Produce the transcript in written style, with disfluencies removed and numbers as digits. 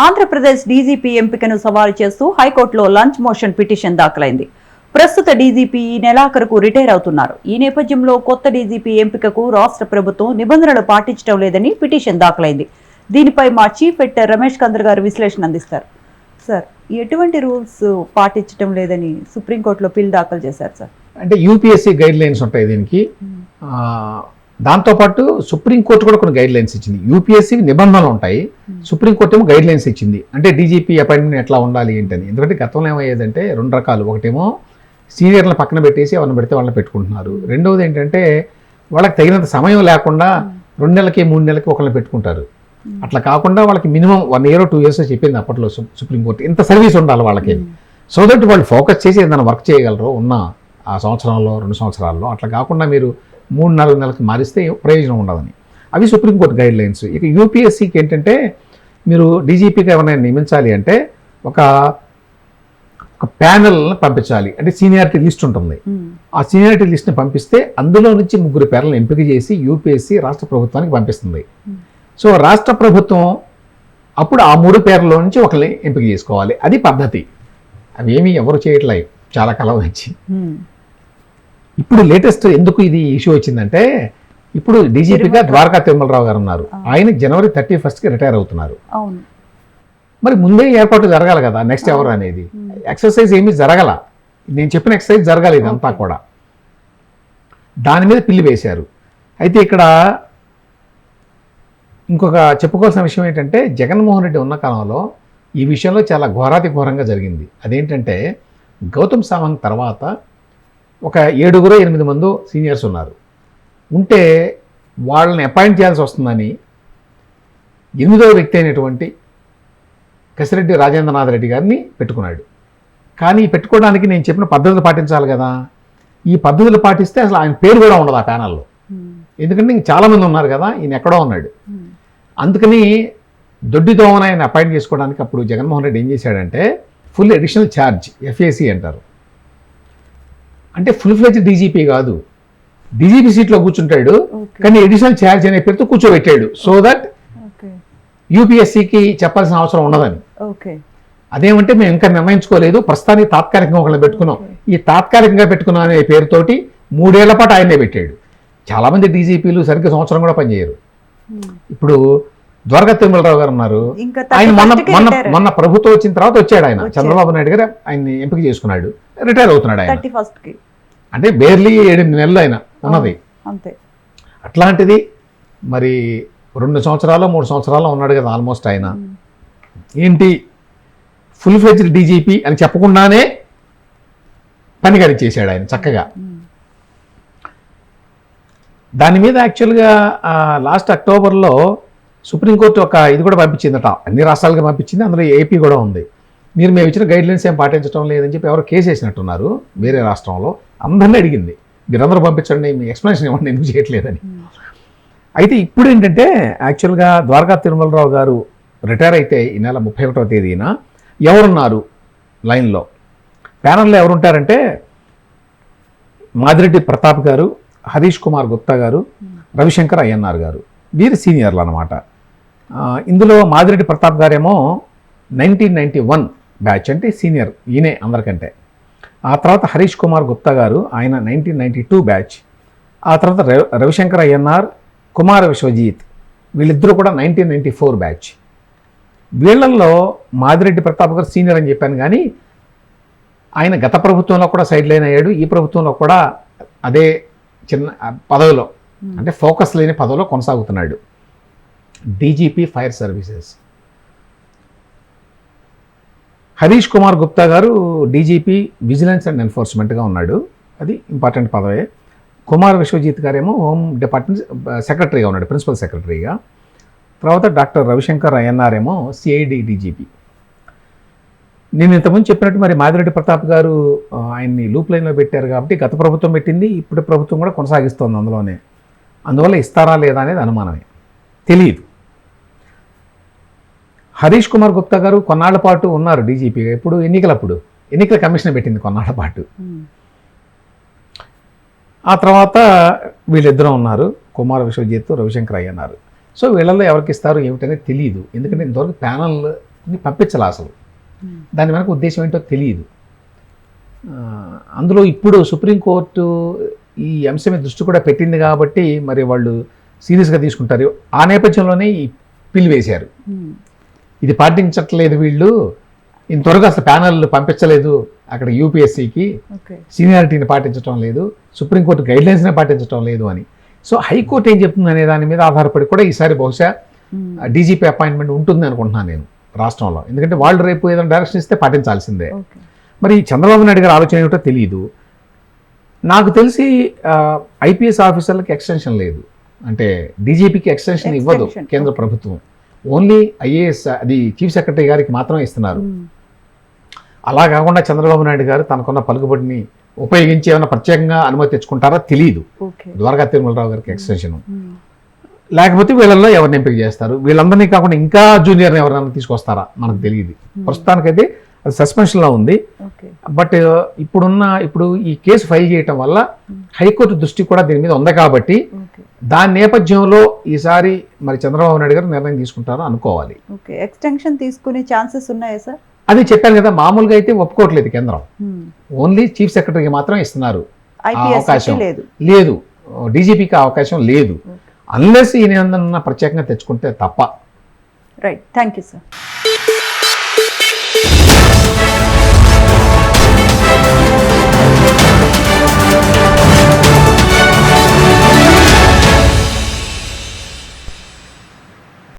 Andhra Pradesh DGP ఎంపికను సవాలు చేస్తూ హైకోర్టులో లంచ్ మోషన్ పిటిషన్ దాఖలైంది. ప్రస్తుత డీజీపీ ఈ నెలాఖరుకు రిటైర్ అవుతున్నారు. ఈ నేపథ్యంలో కొత్త డీజీపీ ఎంపికకు రాష్ట్ర ప్రభుత్వం నిబంధనలు పాటించడం లేదని పిటిషన్ దాఖలైంది. దీనిపై మా చీఫ్ ఎడిటర్ రమేష్ కందర్ గారు విశ్లేషణ అందిస్తారు. సార్, ఎటువంటి రూల్స్ పాటించడం లేదని సుప్రీంకోర్టులో పిల్ దాఖలు చేశారు సార్? అంటే యూపీఎస్సీ గైడ్ లైన్స్ ఉంటాయి దీనికి. దాంతోపాటు సుప్రీంకోర్టు కూడా కొన్ని గైడ్ లైన్స్ ఇచ్చింది. యూపీఎస్సీకి నిబంధనలు ఉంటాయి, సుప్రీంకోర్టు ఏమో గైడ్ లైన్స్ ఇచ్చింది. అంటే డీజీపీ అపాయింట్మెంట్ ఎట్లా ఉండాలి ఏంటని. ఎందుకంటే గతంలో ఏమయ్యేదంటే రెండు రకాలు. ఒకటేమో సీనియర్లను పక్కన పెట్టేసి ఎవరిని పెడితే వాళ్ళని పెట్టుకుంటున్నారు. రెండవది ఏంటంటే వాళ్ళకి తగినంత సమయం లేకుండా 2 నెలలకి 3 నెలలకి ఒకరిని పెట్టుకుంటారు. అట్లా కాకుండా వాళ్ళకి మినిమం 1 year or 2 years చెప్పింది అప్పట్లో సుప్రీంకోర్టు. ఇంత సర్వీస్ ఉండాలి వాళ్ళకి, సో దట్ వాళ్ళు ఫోకస్ చేసి ఏదైనా వర్క్ చేయగలరు ఉన్న ఆ సంవత్సరంలో 2 సంవత్సరాల్లో. అట్లా కాకుండా మీరు 3-4 నెలలకు మారిస్తే ప్రయోజనం ఉండదని అవి సుప్రీంకోర్టు గైడ్ లైన్స్. ఇక యూపీఎస్సీకి ఏంటంటే మీరు డీజీపీగా ఎవరైనా నియమించాలి అంటే ఒక ప్యానెల్ని పంపించాలి. అంటే సీనియారిటీ లిస్ట్ ఉంటుంది. ఆ సీనియారిటీ లిస్ట్ని పంపిస్తే అందులో నుంచి 3 పేర్లను ఎంపిక చేసి యూపీఎస్సీ రాష్ట్ర ప్రభుత్వానికి పంపిస్తుంది. సో రాష్ట్ర ప్రభుత్వం అప్పుడు ఆ 3 పేర్లలో నుంచి ఒకరిని ఎంపిక చేసుకోవాలి. అది పద్ధతి. అవేమీ ఎవరు చేయట్లేదు చాలా కాలం నుంచి. ఇప్పుడు లేటెస్ట్ ఎందుకు ఇది ఇష్యూ వచ్చిందంటే, ఇప్పుడు డీజీపీగా ద్వారకా తిరుమలరావు గారు ఉన్నారు. ఆయన January 31st రిటైర్ అవుతున్నారు. మరి ముందే ఏర్పాటు జరగాలి కదా నెక్స్ట్ ఎవరు అనేది. ఎక్సర్సైజ్ ఏమీ జరగల. నేను చెప్పిన ఎక్సర్సైజ్ జరగాలి ఇదంతా కూడా. దాని మీద పిల్లి వేశారు. అయితే ఇక్కడ ఇంకొక చెప్పుకోవాల్సిన విషయం ఏంటంటే, జగన్మోహన్ రెడ్డి ఉన్న కాలంలో ఈ విషయంలో చాలా ఘోరాతి ఘోరంగా జరిగింది. అదేంటంటే, గౌతమ్ సావంగ్ తర్వాత ఒక 7-8 మంది సీనియర్స్ ఉన్నారు. ఉంటే వాళ్ళని అపాయింట్ చేయాల్సి వస్తుందని 8వ వ్యక్తి అయినటువంటి కసిరెడ్డి రాజేంద్రనాథ్ రెడ్డి గారిని పెట్టుకున్నాడు. కానీ పెట్టుకోవడానికి నేను చెప్పిన పద్ధతులు పాటించాలి కదా. ఈ పద్ధతులు పాటిస్తే అసలు ఆయన పేరు కూడా ఉండదు ఆ ప్యానల్లో. ఎందుకంటే ఇంక చాలామంది ఉన్నారు కదా, ఈయన ఎక్కడో ఉన్నాడు. అందుకని దొడ్డిదోమన ఆయన అపాయింట్ చేసుకోవడానికి అప్పుడు జగన్మోహన్ రెడ్డి ఏం చేశాడంటే, ఫుల్ అడిషనల్ ఛార్జ్, ఎఫ్ఏసి అంటారు. అంటే ఫుల్ ఫ్లెజ్ డీజీపీ కాదు, డీజీపీ సీట్లో కూర్చుంటాడు, కానీ అడిషనల్ ఛార్జ్ అనే పేరుతో కూర్చోబెట్టాడు. సో దట్ యూపీఎస్సీకి చెప్పాల్సిన అవసరం ఉండదని. అదేమంటే మేము ఇంకా నిర్ణయించుకోలేదు, ప్రస్తుతానికి తాత్కాలికంగా ఒకళ్ళని పెట్టుకున్నాం. ఈ తాత్కాలికంగా పెట్టుకున్నాం అనే పేరుతోటి 3 ఏళ్ల పాటు ఆయనే పెట్టాడు. చాలామంది డీజీపీలు సరిగ్గా సంవత్సరం కూడా పనిచేయరు. ఇప్పుడు ద్వారకా తిరుమలరావు గారు ఉన్నారు. ఆయన మొన్న ప్రభుత్వం వచ్చిన తర్వాత వచ్చాడు. ఆయన చంద్రబాబు నాయుడు గారు ఆయన్ని ఎంపిక చేసుకున్నాడు, రిటైర్ అవుతున్నాడు ఆయన. అంటే బేర్లీ 8 నెలలు ఆయన ఉన్నది. అట్లాంటిది మరి 2 సంవత్సరాలు 3 సంవత్సరాలు ఉన్నాడు కదా ఆల్మోస్ట్. ఆయన ఏంటి ఫుల్ ఫ్లెజ్డ్ డీజీపీ అని చెప్పకుండానే పని గడిచేశాడు ఆయన చక్కగా. దాని మీద యాక్చువల్గా లాస్ట్ అక్టోబర్లో సుప్రీంకోర్టు ఒక ఇది కూడా పంపించిందట, అన్ని రాష్ట్రాలుగా పంపించింది, అందులో ఏపీ కూడా ఉంది. మేము ఇచ్చిన గైడ్లైన్స్ ఏం పాటించడం లేదని చెప్పి ఎవరు కేసు వేసినట్టున్నారు వేరే రాష్ట్రంలో. అందరినీ అడిగింది, మీరందరూ పంపించండి, మీ ఎక్స్ప్లెనేషన్ ఇవ్వండి ఎందుకు చేయట్లేదని. అయితే ఇప్పుడు ఏంటంటే యాక్చువల్గా ద్వారకా తిరుమలరావు గారు రిటైర్ అయితే ఈ నెల 31వ తేదీన ఎవరున్నారు లైన్లో, ప్యానల్లో ఎవరుంటారంటే మాదిరెడ్డి ప్రతాప్ గారు, హరీష్ కుమార్ గుప్తా గారు, రవిశంకర్ అయ్యన్నార్ గారు. వీరు సీనియర్లు అన్నమాట. ఇందులో మాదిరెడ్డి ప్రతాప్ గారేమో 1991 బ్యాచ్, అంటే సీనియర్ ఈయనే అందరికంటే. ఆ తర్వాత హరీష్ కుమార్ గుప్తా గారు ఆయన 1992 బ్యాచ్. ఆ తర్వాత రవిశంకర్ అయ్యన్నార్, కుమార విశ్వజిత్, వీళ్ళిద్దరూ కూడా 1994 బ్యాచ్. వీళ్ళల్లో మాదిరెడ్డి ప్రతాప్ గారు సీనియర్ అని చెప్పాను, కానీ ఆయన గత ప్రభుత్వంలో కూడా సైడ్ లైన్ అయ్యాడు, ఈ ప్రభుత్వంలో కూడా అదే చిన్న పదవిలో, అంటే ఫోకస్ లేని పదవిలో కొనసాగుతున్నాడు. DGP fire services. Harish Kumar Gupta గారు డీజీపీ విజిలెన్స్ అండ్ ఎన్ఫోర్స్మెంట్గా ఉన్నాడు, అది ఇంపార్టెంట్ పదవే. కుమార్ విశ్వజిత్ గారేమో హోమ్ డిపార్ట్మెంట్ సెక్రటరీగా ఉన్నాడు, ప్రిన్సిపల్ సెక్రటరీగా. తర్వాత డాక్టర్ రవిశంకర్ అయ్యన్నార్ ఏమో సిఐడి డీజీపీ. నేను ఇంతకుముందు చెప్పినట్టు మరి మాదిరెడ్డి ప్రతాప్ గారు ఆయన్ని లూప్ లైన్లో పెట్టారు కాబట్టి గత ప్రభుత్వం పెట్టింది, ఇప్పుడు ప్రభుత్వం కూడా కొనసాగిస్తోంది అందులోనే. అందువల్ల ఇస్తారా లేదా అనేది అనుమానమే, తెలియదు. హరీష్ కుమార్ గుప్తా గారు కొన్నాళ్ల పాటు ఉన్నారు డీజీపీగా. ఎప్పుడు ఎన్నికల కమిషన్ పెట్టింది కొన్నాళ్ల పాటు. ఆ తర్వాత వీళ్ళిద్దరూ ఉన్నారు, కుమార్ విశ్వజిత్, రవిశంకర్ అయ్యన్నారు. సో వీళ్ళల్లో ఎవరికి ఇస్తారు ఏమిటనేది తెలియదు. ఎందుకంటే ఇంతవరకు ప్యానల్ని పంపించాలి, అసలు దాని వెనక ఉద్దేశం ఏంటో తెలియదు. అందులో ఇప్పుడు సుప్రీంకోర్టు ఈ అంశం మీద దృష్టి కూడా పెట్టింది కాబట్టి మరి వాళ్ళు సీరియస్గా తీసుకుంటారు. ఆ నేపథ్యంలోనే ఈ పిల్ వేశారు. ఇది పాటించట్లేదు వీళ్ళు, ఇంతవరకు అసలు ప్యానల్ పంపించలేదు అక్కడ యూపీఎస్సీకి, సీనియారిటీని పాటించడం లేదు, సుప్రీంకోర్టు గైడ్లైన్స్నే పాటించడం లేదు అని. సో హైకోర్టు ఏం చెప్తుంది అనే దాని మీద ఆధారపడి కూడా ఈసారి బహుశా డీజీపీ అపాయింట్మెంట్ ఉంటుంది అనుకుంటున్నాను నేను రాష్ట్రంలో. ఎందుకంటే వాళ్ళు రేపు ఏదైనా డైరెక్షన్ ఇస్తే పాటించాల్సిందే. మరి చంద్రబాబు నాయుడు గారి ఆలోచన ఏమిటో తెలియదు. నాకు తెలిసి ఐపీఎస్ ఆఫీసర్లకి ఎక్స్టెన్షన్ లేదు, అంటే డీజీపీకి ఎక్స్టెన్షన్ ఇవ్వదు కేంద్ర ప్రభుత్వం. ఓన్లీ ఐఏఎస్, అది చీఫ్ సెక్రటరీ గారికి మాత్రమే ఇస్తున్నారు. అలా కాకుండా చంద్రబాబు నాయుడు గారు తనకున్న పలుకుబడిని ఉపయోగించి ఏమైనా ప్రత్యేకంగా అనుమతి తెచ్చుకుంటారో తెలియదు. ద్వారకా తిరుమలరావు గారికి ఎక్స్టెన్షన్, లేకపోతే వీళ్ళల్లో ఎవరిని ఎంపిక చేస్తారు, వీళ్ళందరినీ కాకుండా ఇంకా జూనియర్ని ఎవరైనా తీసుకొస్తారా మనకు తెలియదు. ప్రస్తుతానికైతే అది సస్పెన్షన్లో ఉంది. బట్ ఇప్పుడు ఈ కేసు ఫైల్ చేయటం వల్ల హైకోర్టు దృష్టి కూడా దీని మీద ఉంది కాబట్టి దాని నేపథ్యంలో ఈసారి మరి చంద్రబాబు నాయుడు గారు నిర్ణయం తీసుకుంటారో అనుకోవాలి. ఎక్స్టెన్షన్ తీసుకునే ఛాన్సెస్ ఉన్నాయా సార్? అది చెప్పాను కదా, మామూలుగా అయితే ఒప్పుకోవట్లేదు కేంద్రం, ఓన్లీ చీఫ్ సెక్రటరీకి మాత్రం ఇస్తున్నారు అవకాశం. లేదు, డీజీపీకి అవకాశం లేదు, అన్లెస్ ఈ నిబంధన ప్రత్యేకంగా తెచ్చుకుంటే తప్ప. Right, thank you sir.